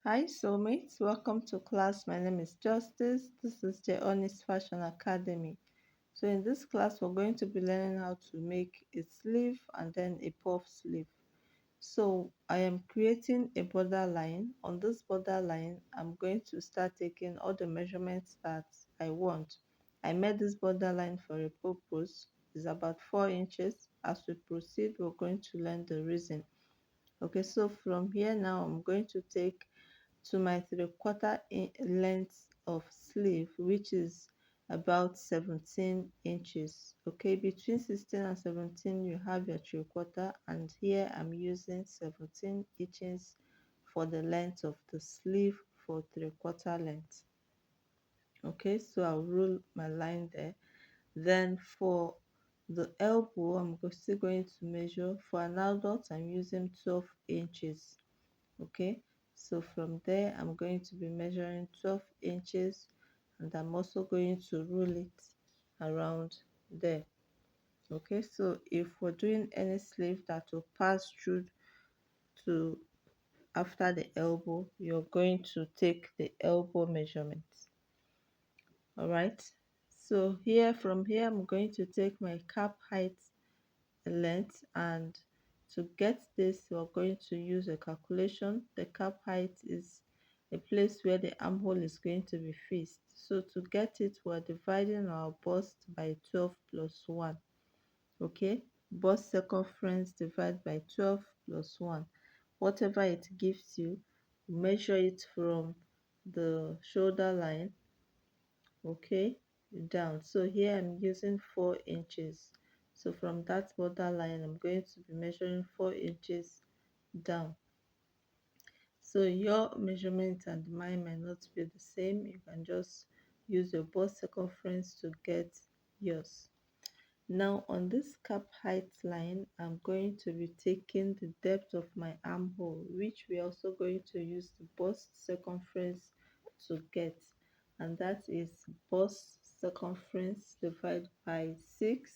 Hi, soulmates. Welcome to class. My name is Justice. This is the Honest Fashion Academy. So, in this class, we're going to be learning how to make a sleeve and then a puff sleeve. So, I am creating a border line. On this border line, I'm going to start taking all the measurements that I want. I made this border line for a purpose. It's about 4 inches. As we proceed, we're going to learn the reason. Okay, so from here now, I'm going to take to my 3/4 length of sleeve, which is about 17 inches. Okay, between 16 and 17 you have your 3/4, and here I'm using 17 inches for the length of the sleeve for 3/4 length. Okay, so I'll rule my line there. Then for the elbow, I'm still going to measure. For an adult, I'm using 12 inches. Okay, so from there I'm going to be measuring 12 inches, and I'm also going to rule it around there. Okay, so if we're doing any sleeve that will pass through to after the elbow, you're going to take the elbow measurements. All right, so from here I'm going to take my cap height length, and to get this we're going to use a calculation. The cap height is a place where the armhole is going to be fixed, so to get it we're dividing our bust by 12 plus 1. Okay, bust circumference divided by 12 plus 1, whatever it gives you, measure it from the shoulder line, okay, down. So here I'm using 4 inches, so from that border line I'm going to be measuring 4 inches down. So your measurement and mine might not be the same. You can just use your bust circumference to get yours. Now on this cap height line, I'm going to be taking the depth of my armhole, which we're also going to use the bust circumference to get, and that is bust circumference divided by 6,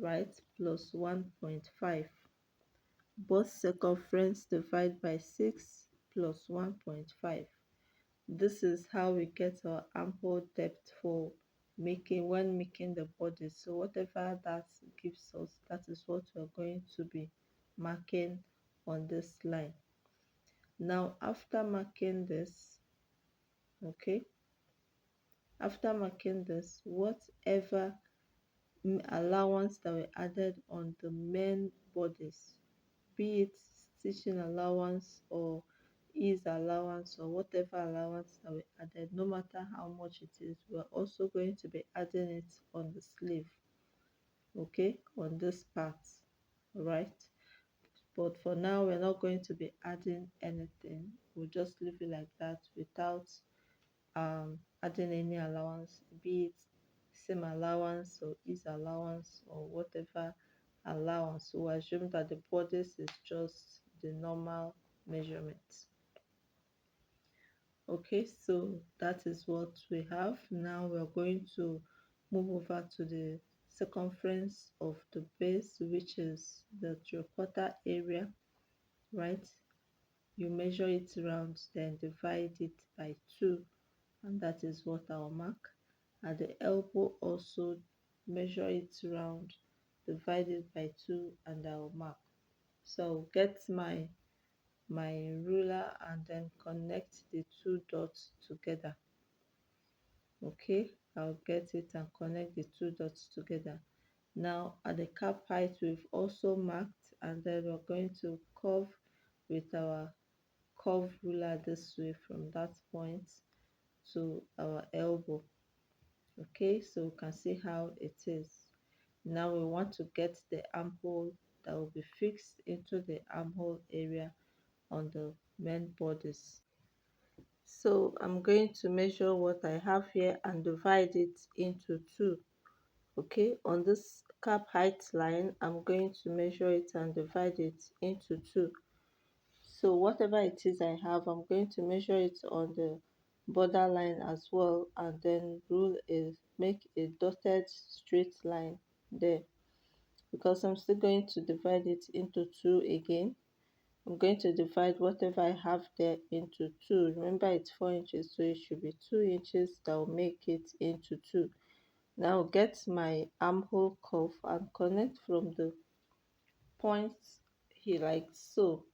right, plus 1.5. Bust circumference divided by 6 plus 1.5. This is how we get our armhole depth for making the body. So whatever that gives us, that is what we're going to be marking on this line. Now after marking this, okay, after marking this, whatever allowance that we added on the main bodies, be it stitching allowance or ease allowance or whatever allowance that we added, no matter how much it is, we're also going to be adding it on the sleeve, okay, on this part, right? But for now we're not going to be adding anything. We'll just leave it like that without adding any allowance, be it same allowance or ease allowance or whatever allowance. So assume that the bodice is just the normal measurements. Okay, so that is what we have. Now we're going to move over to the circumference of the base, which is the 3/4 area, right? You measure it around, then divide it by 2, and that is what I'll mark. At the elbow also measure it round, divide it by 2, and I'll mark. So I'll get my ruler and then connect the two dots together. Okay, I'll get it and connect the two dots together. Now at the cap height we've also marked, and then we're going to curve with our curve ruler this way from that point to our elbow. Okay, so you can see how it is. Now we want to get the armhole that will be fixed into the armhole area on the main bodice. So I'm going to measure what I have here and divide it into 2. Okay, on this cap height line I'm going to measure it and divide it into 2. So whatever it is I have, I'm going to measure it on the border line as well, and then make a dotted straight line there, because I'm still going to divide it into 2 again. I'm going to divide whatever I have there into two. Remember, it's 4 inches, so it should be 2 inches that will make it into two. Now get my armhole cuff and connect from the point here like so.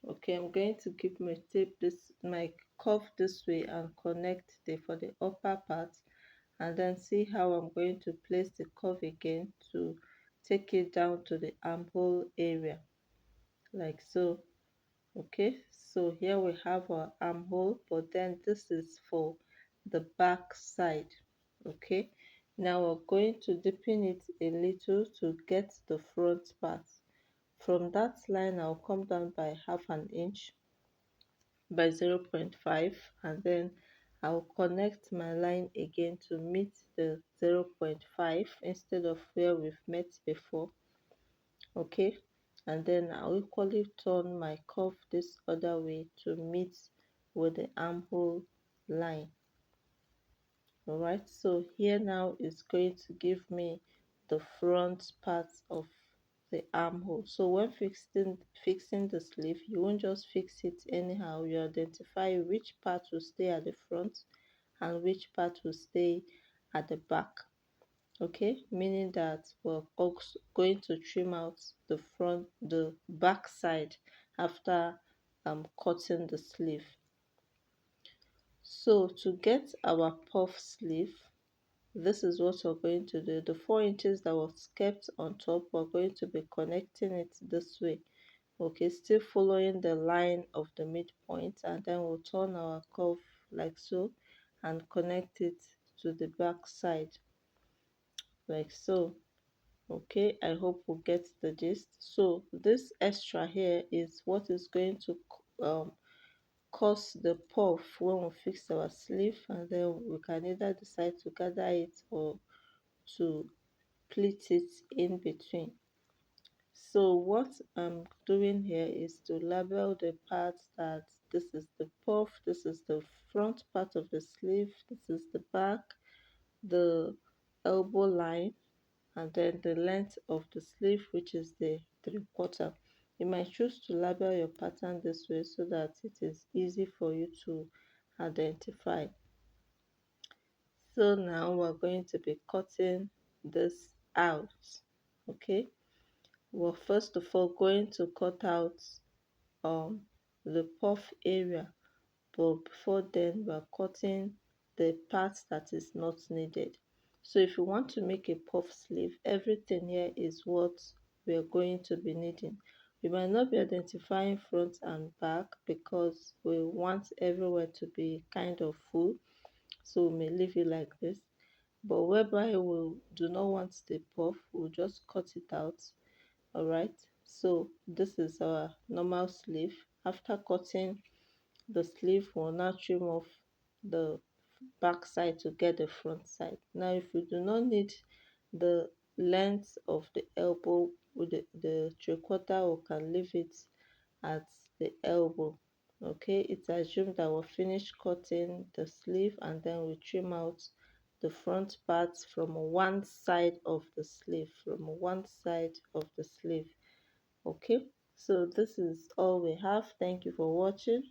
Okay, I'm going to keep my tape this my cuff this way and connect for the upper part, and then see how I'm going to place the cuff again to take it down to the armhole area like so. Okay, so here we have our armhole, but then this is for the back side. Okay, now we're going to deepen it a little to get the front part. From that line I'll come down by half an inch by 0.5, and then I'll connect my line again to meet the 0.5 instead of where we've met before. Okay, and then I'll equally turn my cuff this other way to meet with the armhole line. All right, so here now is going to give me the front part of the armhole. So when fixing the sleeve, you won't just fix it anyhow. You identify which part will stay at the front and which part will stay at the back. Okay, meaning that we're also going to trim out the back side after cutting the sleeve. So to get our puff sleeve, this is what we're going to do. The 4 inches that was kept on top, we're going to be connecting it this way. Okay, still following the line of the midpoint, and then we'll turn our curve like so and connect it to the back side like so. Okay, I hope we'll get the gist. So this extra here is what is going to cause the puff when we fix our sleeve, and then we can either decide to gather it or to pleat it in between. So what I'm doing here is to label the parts that this is the puff, this is the front part of the sleeve, this is the back, the elbow line, and then the length of the sleeve, which is the 3/4. You might choose to label your pattern this way so that it is easy for you to identify. So now we're going to be cutting this out. Okay, we're first of all going to cut out um the puff area, but before then we're cutting the part that is not needed. So if you want to make a puff sleeve, everything here is what we're going to be needing. We might not be identifying front and back because we want everywhere to be kind of full, so we may leave it like this. But whereby we do not want the puff, we'll just cut it out. All right, so this is our normal sleeve. After cutting the sleeve, will now trim off the back side to get the front side. Now if you do not need the length of the elbow with the 3/4, we can leave it at the elbow. Okay, it's assumed that we'll finish cutting the sleeve and then we trim out the front part from one side of the sleeve, okay. So this is all we have. Thank you for watching.